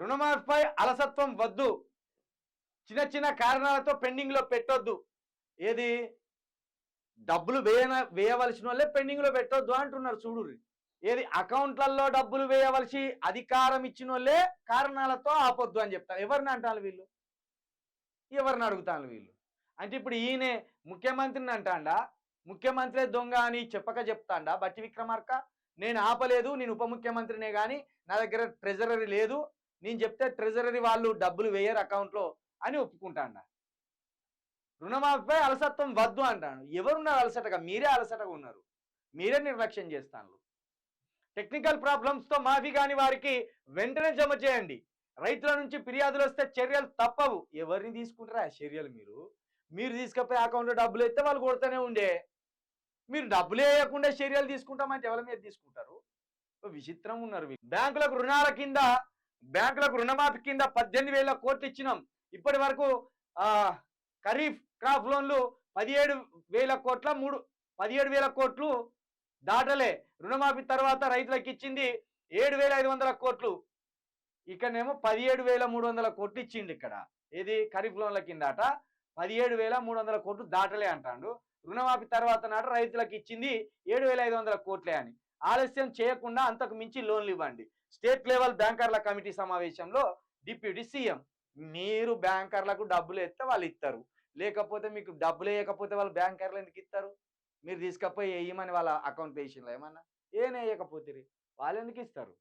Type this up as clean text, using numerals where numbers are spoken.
రుణమాఫీపై అలసత్వం వద్దు, చిన్న చిన్న కారణాలతో పెండింగ్ లో పెట్టొద్దు. ఏది డబ్బులు వేయవలసిన వాళ్ళే పెండింగ్ లో పెట్టొద్దు అంటున్నారు చూడు. ఏది అకౌంట్లలో డబ్బులు వేయవలసి అధికారం ఇచ్చిన వాళ్ళే కారణాలతో ఆపొద్దు అని చెప్తారు. ఎవరిని అంటారు వీళ్ళు? ఎవరిని అడుగుతాను వీళ్ళు? అంటే ఇప్పుడు ఈయనే ముఖ్యమంత్రిని అంటాడా? ముఖ్యమంత్రి దొంగ అని చెప్పక చెప్తాడా బట్టి విక్రమార్క? నేను ఆపలేదు, నేను ఉప ముఖ్యమంత్రినే కానీ నా దగ్గర ట్రెజరీ లేదు, నేను చెప్తే ట్రెజరీ వాళ్ళు డబ్బులు వేయరు అకౌంట్లో అని ఒప్పుకుంటాడా? రుణమాఫీపై అలసత్వం వద్దు అంటాను. ఎవరున్నారు అలసటగా? మీరే అలసటగా ఉన్నారు, మీరే నిర్లక్ష్యం చేస్తాను. టెక్నికల్ ప్రాబ్లమ్స్తో మాఫీ కాని వారికి వెంటనే జమ చేయండి. రైతుల నుంచి ఫిర్యాదులు వస్తే చర్యలు తప్పవు. ఎవరిని తీసుకుంటారా ఆ చర్యలు? మీరు తీసుకపోయి అకౌంట్లో డబ్బులు ఎత్తే వాళ్ళు కొడుతూనే ఉండే, మీరు డబ్బులు వేయకుండా చర్యలు తీసుకుంటామంటే ఎవరి మీద తీసుకుంటారు? విచిత్రం ఉన్నారు వీళ్ళు. బ్యాంకులకు రుణమాఫీ కింద 18,000 కోట్లు ఇచ్చినాం. ఇప్పటి వరకు ఖరీఫ్ క్రాప్ లోన్లు 17,000 కోట్లు దాటలే. రుణమాఫీ తర్వాత రైతులకు ఇచ్చింది 7,500 కోట్లు. ఇక్కడనేమో 17,300 కోట్లు ఇచ్చిండు. ఇక్కడ ఏది ఖరీఫ్ లోన్ల కిందట 17,300 కోట్లు దాటలే అంటాడు. రుణమాఫీ తర్వాత నాట రైతులకు ఇచ్చింది 7,500 కోట్లే అని. ఆలస్యం చేయకుండా అంతకు మించి లోన్లు ఇవ్వండి. స్టేట్ లెవెల్ బ్యాంకర్ల కమిటీ సమావేశంలో డిప్యూటీ సీఎం. మీరు బ్యాంకర్లకు డబ్బులు ఎత్తే వాళ్ళు ఇస్తారు, లేకపోతే మీకు డబ్బులు వేయకపోతే వాళ్ళు బ్యాంకర్లు ఎందుకు ఇస్తారు? మీరు తీసుకపోయి వేయమని వాళ్ళ అకౌంట్ వేసినలో ఏమన్నా ఏం వేయకపోతే వాళ్ళు ఎందుకు ఇస్తారు?